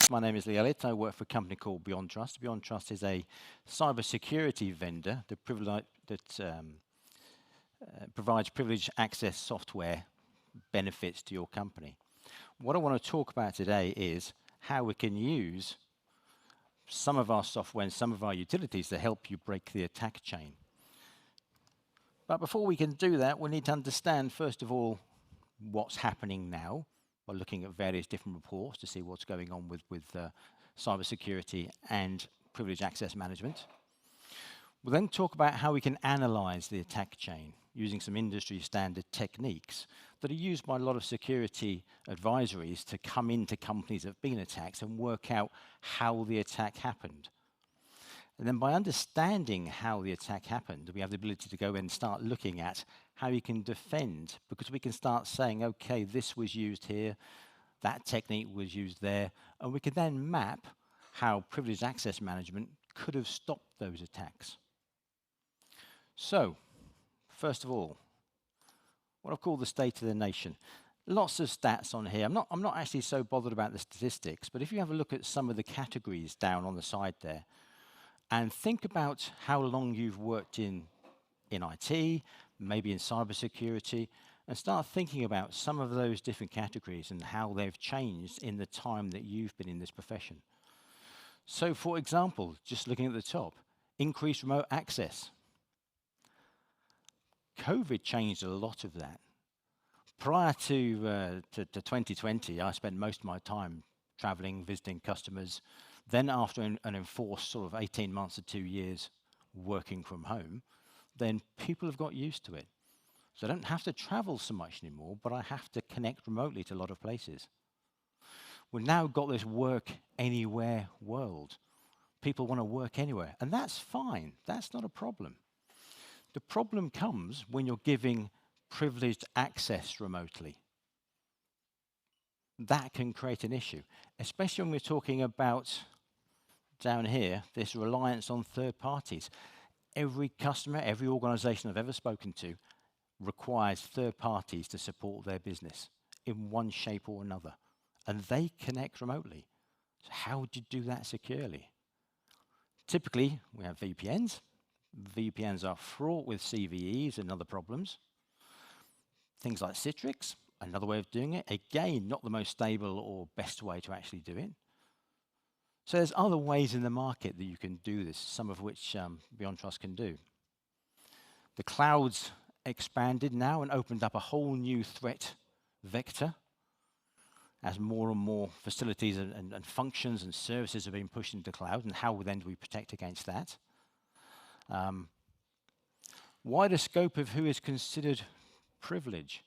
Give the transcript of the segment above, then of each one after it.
My name is Lee Elliott. I work for a company called Beyond Trust. Beyond Trust is a cybersecurity vendor that provides privileged access software benefits to your company. What I want to talk about today is how we can use some of our software and some of our utilities to help you break the attack chain. But before we can do that, we need to understand, first of all, what's happening now. By looking at various different reports to see what's going on with cybersecurity and privileged access management. We'll then talk about how we can analyze the attack chain using some industry standard techniques that are used by a lot of security advisories to come into companies that have been attacked and work out how the attack happened. And then by understanding how the attack happened, we have the ability to go and start looking at how you can defend, because we can start saying, okay, this was used here, that technique was used there, and we can then map how privileged access management could have stopped those attacks. So, first of all, what I've called the state of the nation. Lots of stats on here. I'm not actually so bothered about the statistics, but if you have a look at some of the categories down on the side there, and think about how long you've worked in IT, maybe in cybersecurity, and start thinking about some of those different categories and how they've changed in the time that you've been in this profession. So, for example, just looking at the top, increased remote access. COVID changed a lot of that. Prior to 2020, I spent most of my time traveling, visiting customers. Then after an enforced sort of 18 months to 2 years working from home, then people have got used to it. So I don't have to travel so much anymore, but I have to connect remotely to a lot of places. We've now got this work anywhere world. People want to work anywhere, and that's fine. That's not a problem. The problem comes when you're giving privileged access remotely. That can create an issue, especially when we're talking about down here, this reliance on third parties. Every customer, every organization I've ever spoken to requires third parties to support their business in one shape or another. And they connect remotely. So how would you do that securely? Typically, we have VPNs. VPNs are fraught with CVEs and other problems. Things like Citrix, another way of doing it. Again, not the most stable or best way to actually do it. So there's other ways in the market that you can do this, some of which Beyond Trust can do. The cloud's expanded now and opened up a whole new threat vector as more and more facilities and functions and services are being pushed into the cloud, and how then do we protect against that? Wider scope of who is considered privilege.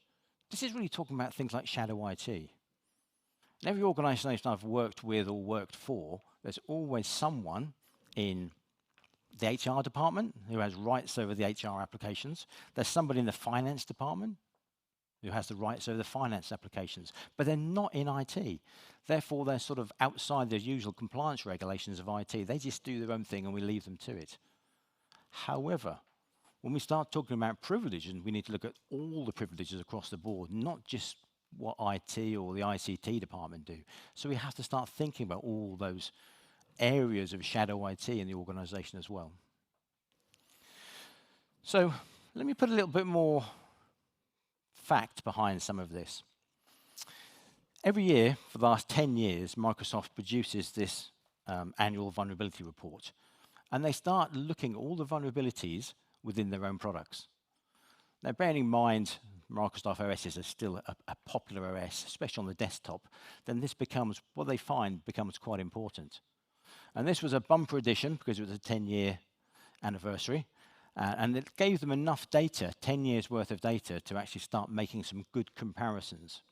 This is really talking about things like shadow IT. In every organization I've worked with or worked for, there's always someone in the HR department who has rights over the HR applications. There's somebody in the finance department who has the rights over the finance applications, but they're not in IT. Therefore, they're sort of outside the usual compliance regulations of IT. They just do their own thing and we leave them to it. However, when we start talking about privileges, we need to look at all the privileges across the board, not just what IT or the ICT department do. So we have to start thinking about all those areas of shadow IT in the organization as well. So let me put a little bit more fact behind some of this. Every year for the last 10 years, Microsoft produces this annual vulnerability report. And they start looking at all the vulnerabilities within their own products. Now, bearing in mind, Microsoft OS is still a popular OS, especially on the desktop, then this becomes, what they find becomes quite important. And this was a bumper edition because it was a 10-year anniversary. And it gave them enough data, 10 years worth of data, to actually start making some good comparisons.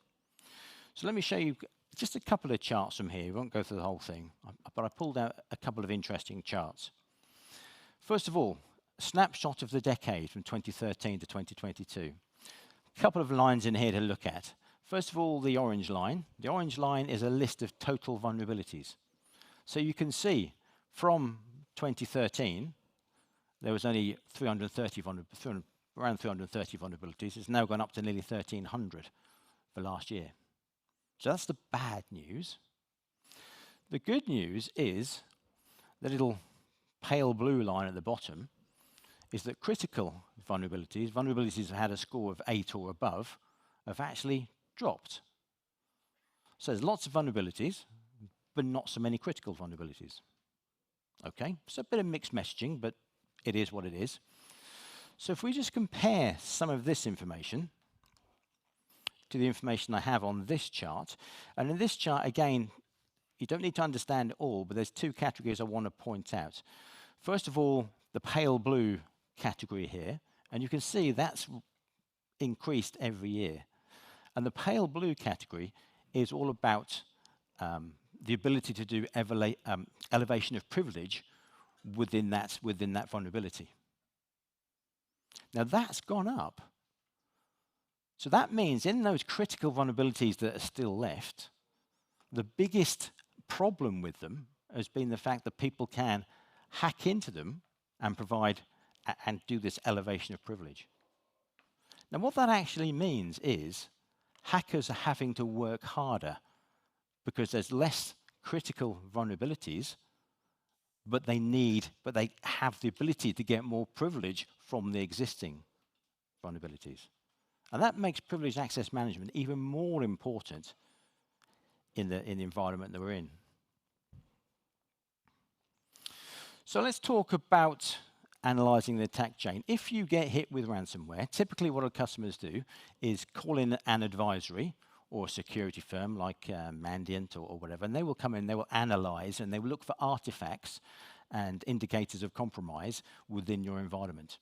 So let me show you just a couple of charts from here. We won't go through the whole thing, but I pulled out a couple of interesting charts. First of all, a snapshot of the decade from 2013 to 2022. A couple of lines in here to look at. First of all, the orange line. The orange line is a list of total vulnerabilities. So you can see from 2013, there was only around 330 vulnerabilities. It's now gone up to nearly 1,300 for last year. So that's the bad news. The good news is the little pale blue line at the bottom is that critical vulnerabilities, vulnerabilities that had a score of 8 or above, have actually dropped. So there's lots of vulnerabilities, but not so many critical vulnerabilities. Okay, so a bit of mixed messaging, but it is what it is. So if we just compare some of this information to the information I have on this chart, and in this chart, again, you don't need to understand it all, but there's two categories I want to point out. First of all, the pale blue category here, and you can see that's increased every year. And the pale blue category is all about the ability to do elevation of privilege within that vulnerability. Now that's gone up. So that means in those critical vulnerabilities that are still left, the biggest problem with them has been the fact that people can hack into them and provide and do this elevation of privilege. Now what that actually means is hackers are having to work harder because there's less critical vulnerabilities, but they have the ability to get more privilege from the existing vulnerabilities. And that makes privileged access management even more important in the environment that we're in. So let's talk about analyzing the attack chain. If you get hit with ransomware, typically what our customers do is call in an advisory or a security firm like Mandiant or whatever, and they will come in, they will analyze, and they will look for artifacts and indicators of compromise within your environment.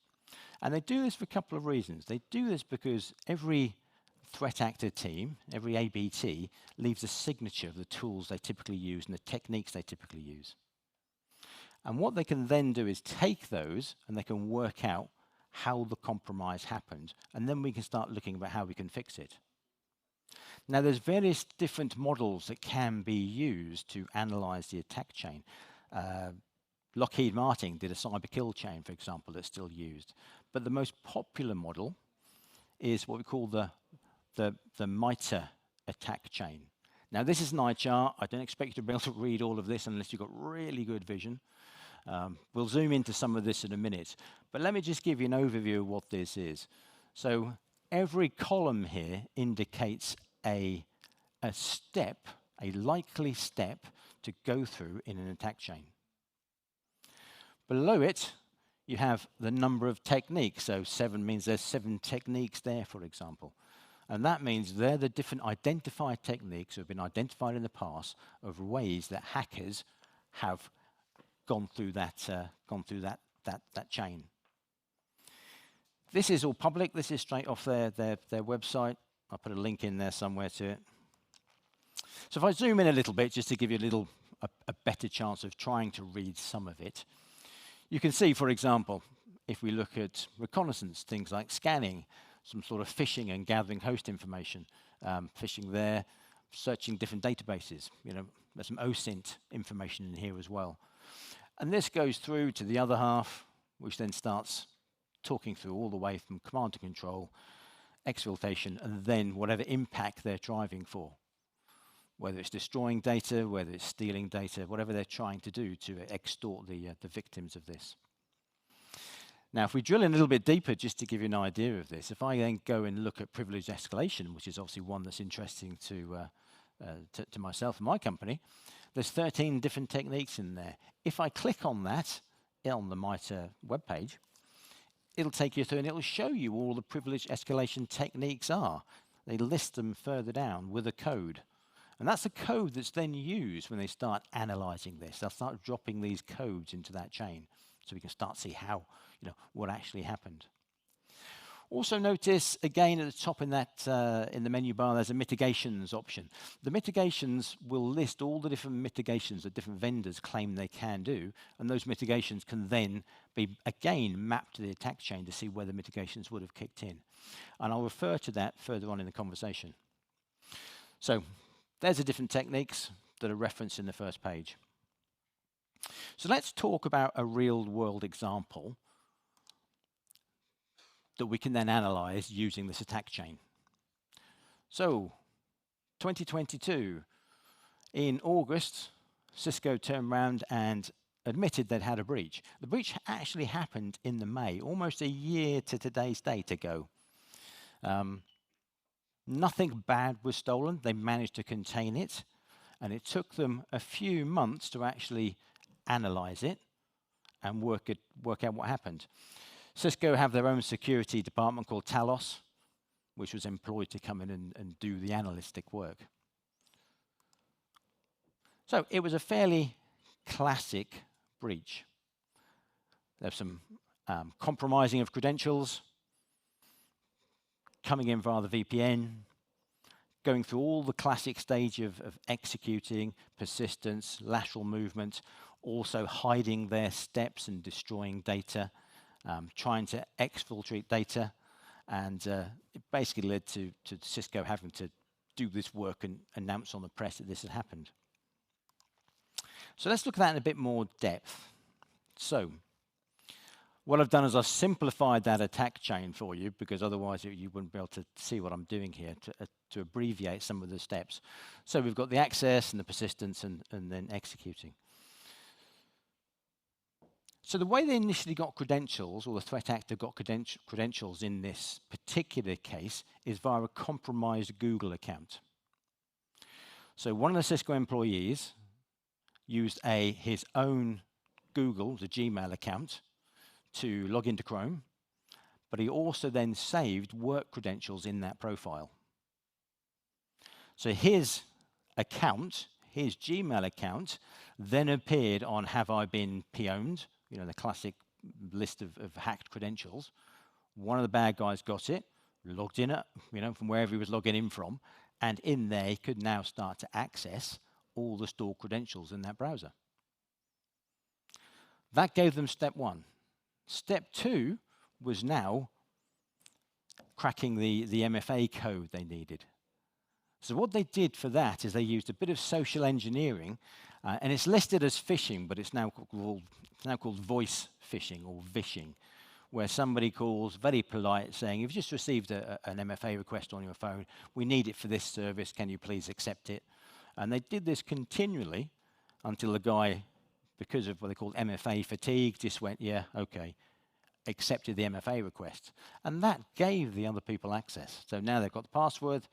And they do this for a couple of reasons. They do this because every threat actor team, every ABT, leaves a signature of the tools they typically use and the techniques they typically use. And what they can then do is take those and they can work out how the compromise happened, and then we can start looking at how we can fix it. Now there's various different models that can be used to analyze the attack chain. Lockheed Martin did a cyber kill chain, for example, that's still used. But the most popular model is what we call the MITRE attack chain. Now this is an eye chart. I don't expect you to be able to read all of this unless you've got really good vision. We'll zoom into some of this in a minute. But let me just give you an overview of what this is. So every column here indicates a step, a likely step to go through in an attack chain. Below it, you have the number of techniques. So 7 means there's 7 techniques there, for example. And that means they're the different identified techniques that have been identified in the past of ways that hackers have gone through that chain. This is all public. This is straight off their website. I'll put a link in there somewhere to it. So if I zoom in a little bit, just to give you a better chance of trying to read some of it, you can see, for example, if we look at reconnaissance, things like scanning, some sort of phishing and gathering host information, phishing there, searching different databases. You know, there's some OSINT information in here as well. And this goes through to the other half, which then starts talking through all the way from command and control, exfiltration, and then whatever impact they're driving for. Whether it's destroying data, whether it's stealing data, whatever they're trying to do to extort the victims of this. Now, if we drill in a little bit deeper, just to give you an idea of this, if I then go and look at privilege escalation, which is obviously one that's interesting to myself and my company, there's 13 different techniques in there. If I click on that on the MITRE webpage, it'll take you through and it'll show you all the privilege escalation techniques are. They list them further down with a code. And that's a code that's then used when they start analyzing this. They'll start dropping these codes into that chain so we can start to see how, what actually happened. Also notice, again, at the top in the menu bar, there's a mitigations option. The mitigations will list all the different mitigations that different vendors claim they can do, and those mitigations can then be, again, mapped to the attack chain to see where the mitigations would have kicked in. And I'll refer to that further on in the conversation. So there's the different techniques that are referenced in the first page. So let's talk about a real-world example that we can then analyze using this attack chain. So, 2022, in August, Cisco turned around and admitted they'd had a breach. The breach actually happened in the May, almost a year to today's date ago. Nothing bad was stolen. They managed to contain it, and it took them a few months to actually analyze it and work out what happened. Cisco have their own security department called Talos, which was employed to come in and do the analytic work. So it was a fairly classic breach. There's some compromising of credentials, coming in via the VPN, going through all the classic stage of executing, persistence, lateral movement, also hiding their steps and destroying data, trying to exfiltrate data, and it basically led to Cisco having to do this work and announce on the press that this had happened. So let's look at that in a bit more depth. So what I've done is I've simplified that attack chain for you, because otherwise you wouldn't be able to see what I'm doing here, to abbreviate some of the steps. So we've got the access and the persistence and then executing. So the way they initially got credentials, or the threat actor got credentials in this particular case, is via a compromised Google account. So one of the Cisco employees used his own Google, the Gmail account, to log into Chrome, but he also then saved work credentials in that profile. So his account, his Gmail account, then appeared on Have I Been Pwned, you know, the classic list of hacked credentials. One of the bad guys got it, logged in, from wherever he was logging in from, and in there he could now start to access all the stored credentials in that browser. That gave them step one. Step two was now cracking the MFA code they needed. So what they did for that is they used a bit of social engineering, and it's listed as phishing, but it's now called voice phishing or vishing, where somebody calls very polite saying, "You've just received an MFA request on your phone. We need it for this service. Can you please accept it?" And they did this continually until the guy, because of what they called MFA fatigue, just went, "Yeah, okay," accepted the MFA request. And that gave the other people access. So now they've got the password,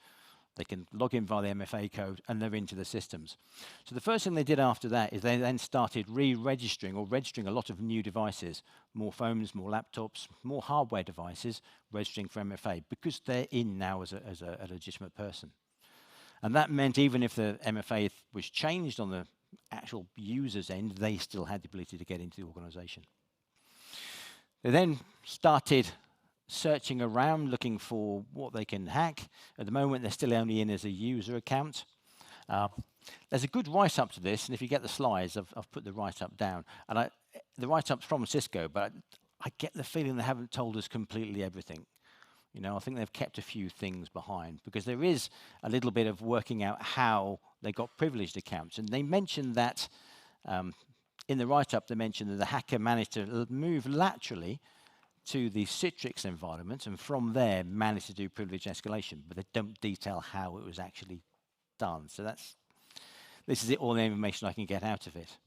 they can log in via the MFA code, and they're into the systems. So the first thing they did after that is they then started re-registering or registering a lot of new devices, more phones, more laptops, more hardware devices, registering for MFA, because they're in now as a legitimate person. And that meant even if the MFA was changed on the actual user's end, they still had the ability to get into the organization. They then started searching around, looking for what they can hack. At the moment, they're still only in as a user account. There's a good write-up to this, and if you get the slides, I've put the write-up down. And the write-up's from Cisco, but I get the feeling they haven't told us completely everything. I think they've kept a few things behind, because there is a little bit of working out how they got privileged accounts. And they mentioned that, in the write-up, they mentioned that the hacker managed to move laterally to the Citrix environment, and from there managed to do privilege escalation, but they don't detail how it was actually done. So this is all the information I can get out of it.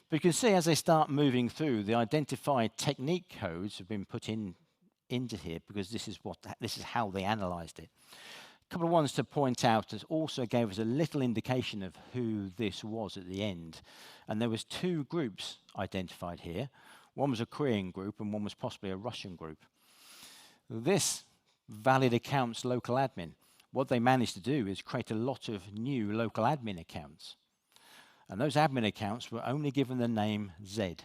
But you can see as they start moving through, the identified technique codes have been put into here, because this is how they analyzed it. A couple of ones to point out that also gave us a little indication of who this was at the end. And there was two groups identified here. One was a Korean group and one was possibly a Russian group. This valid accounts local admin, what they managed to do is create a lot of new local admin accounts. And those admin accounts were only given the name Z.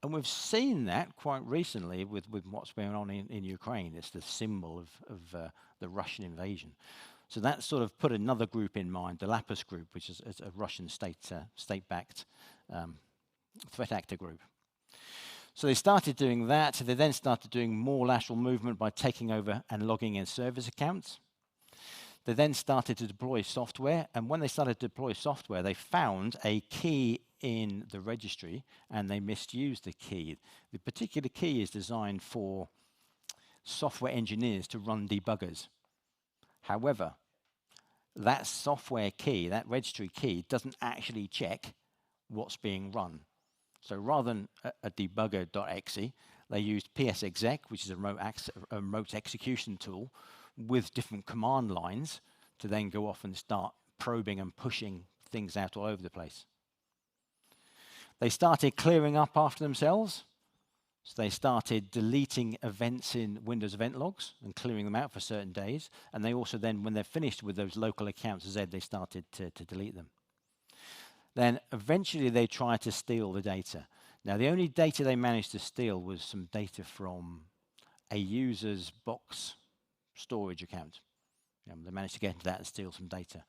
And we've seen that quite recently with what's going on in Ukraine. It's the symbol of the Russian invasion. So that sort of put another group in mind, the Lapis group, which is a Russian state-backed threat actor group. So they started doing that. They then started doing more lateral movement by taking over and logging in service accounts. They then started to deploy software, and when they started to deploy software, they found a key in the registry, and they misused the key. The particular key is designed for software engineers to run debuggers. However, that software key, that registry key, doesn't actually check what's being run. So rather than a debugger.exe, they used psexec, which is a remote execution tool, with different command lines to then go off and start probing and pushing things out all over the place. They started clearing up after themselves. So they started deleting events in Windows event logs and clearing them out for certain days. And they also then, when they're finished with those local accounts, they started to delete them. Then eventually they tried to steal the data. Now, the only data they managed to steal was some data from a user's box storage account. They managed to get into that and steal some data.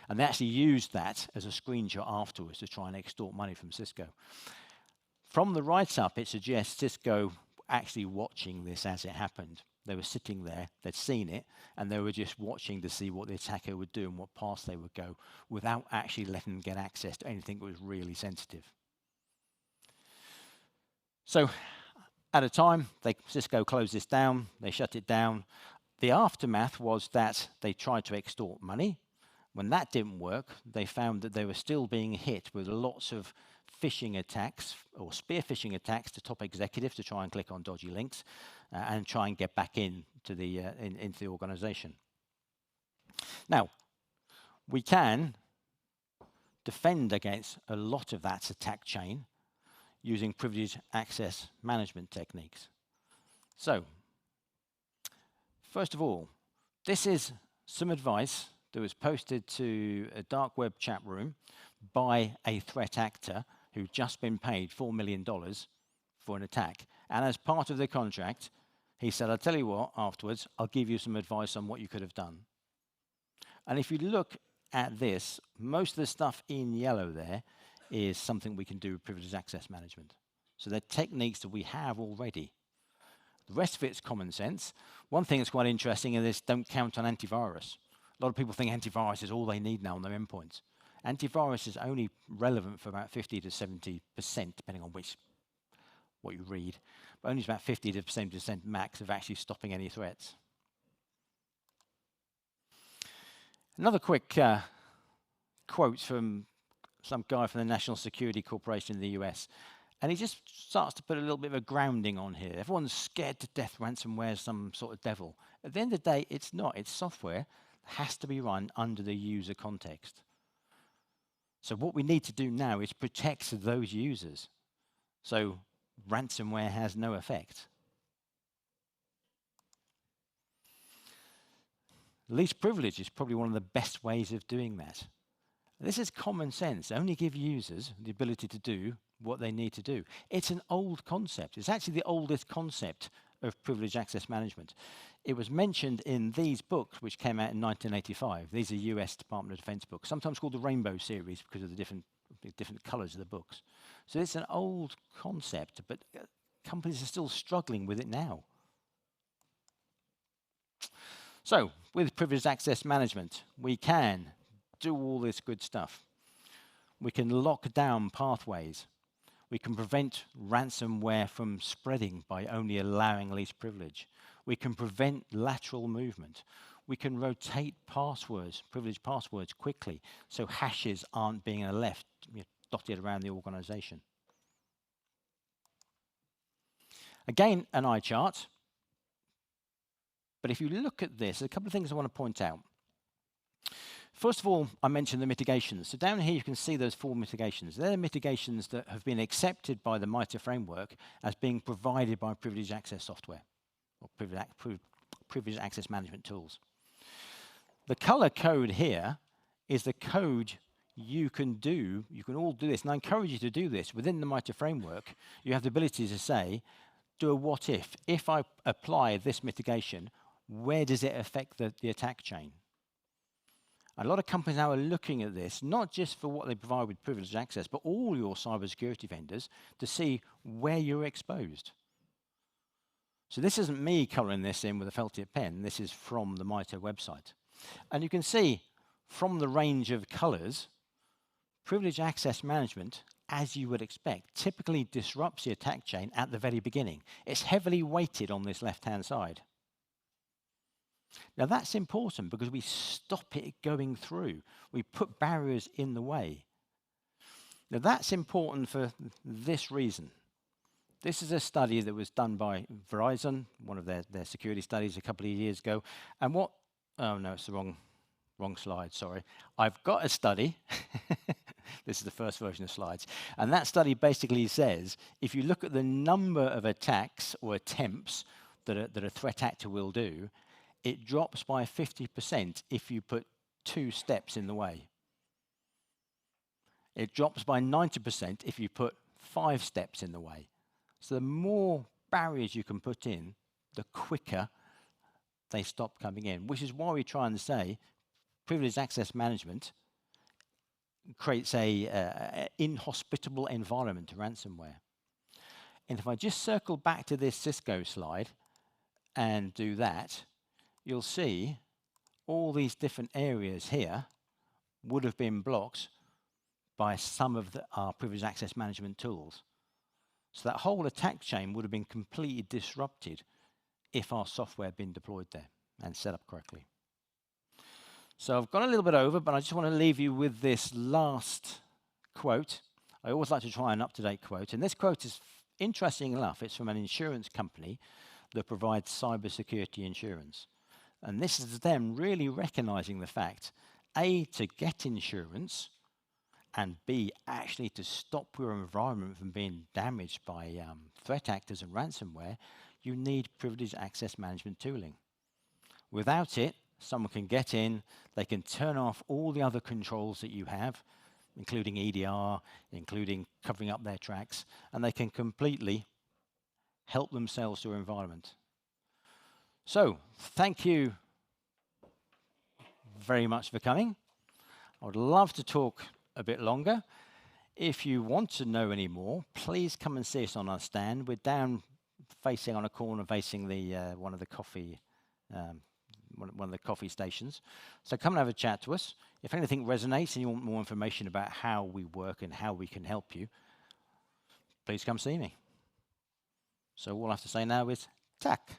And they actually used that as a screenshot afterwards to try and extort money from Cisco. From the write-up, it suggests Cisco actually watching this as it happened. They were sitting there, they'd seen it, and they were just watching to see what the attacker would do and what paths they would go without actually letting them get access to anything that was really sensitive. So at a time, Cisco closed this down, they shut it down. The aftermath was that they tried to extort money. When that didn't work, they found that they were still being hit with lots of phishing attacks or spear phishing attacks to top executives to try and click on dodgy links and try and get back into the organization. Now, we can defend against a lot of that attack chain using privileged access management techniques. So, first of all, this is some advice that was posted to a dark web chat room by a threat actor who'd just been paid $4 million for an attack. And as part of the contract, he said, I'll tell you what, afterwards, I'll give you some advice on what you could have done. And if you look at this, most of the stuff in yellow there is something we can do with privileged access management. So they're techniques that we have already. The rest of it's common sense. One thing that's quite interesting is don't count on antivirus. A lot of people think antivirus is all they need now on their endpoints. Antivirus is only relevant for about 50 to 70%, depending on what you read, but only about 50 to 70% max of actually stopping any threats. Another quick quote from some guy from the National Security Corporation in the US. And he just starts to put a little bit of a grounding on here. Everyone's scared to death ransomware is some sort of devil. At the end of the day, it's not. It's software that has to be run under the user context. So what we need to do now is protect those users. So ransomware has no effect. Least privilege is probably one of the best ways of doing that. This is common sense. Only give users the ability to do what they need to do. It's an old concept. It's actually the oldest concept of privileged access management. It was mentioned in these books, which came out in 1985. These are US Department of Defense books, sometimes called the Rainbow Series because of the different colors of the books. So it's an old concept, but companies are still struggling with it now. So with privileged access management, we can do all this good stuff. We can lock down pathways. We can prevent ransomware from spreading by only allowing least privilege. We can prevent lateral movement. We can rotate passwords, privileged passwords, quickly, so hashes aren't being left dotted around the organization. Again, an eye chart. But if you look at this, there's a couple of things I want to point out. First of all, I mentioned the mitigations. So down here you can see those 4 mitigations. They're mitigations that have been accepted by the MITRE framework as being provided by privileged access software or privileged access management tools. The color code here is the code you can do. You can all do this, and I encourage you to do this. Within the MITRE framework, you have the ability to say, do a what if. If I apply this mitigation, where does it affect the attack chain? A lot of companies now are looking at this, not just for what they provide with privileged access, but all your cybersecurity vendors to see where you're exposed. So this isn't me coloring this in with a felt tip pen. This is from the MITRE website. And you can see from the range of colors, privileged access management, as you would expect, typically disrupts the attack chain at the very beginning. It's heavily weighted on this left-hand side. Now that's important because we stop it going through. We put barriers in the way. Now that's important for this reason. This is a study that was done by Verizon, one of their security studies a couple of years ago. And what, oh no, it's the wrong slide, sorry. I've got a study. This is the first version of slides. And that study basically says, if you look at the number of attacks or attempts that a threat actor will do, it drops by 50% if you put 2 steps in the way. It drops by 90% if you put 5 steps in the way. So the more barriers you can put in, the quicker they stop coming in, which is why we try and say privileged access management creates a inhospitable environment to ransomware. And if I just circle back to this Cisco slide and do that, you'll see all these different areas here would have been blocked by some of our privileged access management tools. So that whole attack chain would have been completely disrupted if our software had been deployed there and set up correctly. So I've gone a little bit over, but I just want to leave you with this last quote. I always like to try an up-to-date quote, and this quote is interesting enough. It's from an insurance company that provides cybersecurity insurance. And this is them really recognizing the fact, A, to get insurance, and B, actually to stop your environment from being damaged by threat actors and ransomware, you need privileged access management tooling. Without it, someone can get in, they can turn off all the other controls that you have, including EDR, including covering up their tracks, and they can completely help themselves to your environment. So, thank you very much for coming. I would love to talk a bit longer. If you want to know any more, please come and see us on our stand. We're down facing on a corner, facing the one of the coffee stations. So come and have a chat to us. If anything resonates and you want more information about how we work and how we can help you, please come see me. So all I have to say now is tack.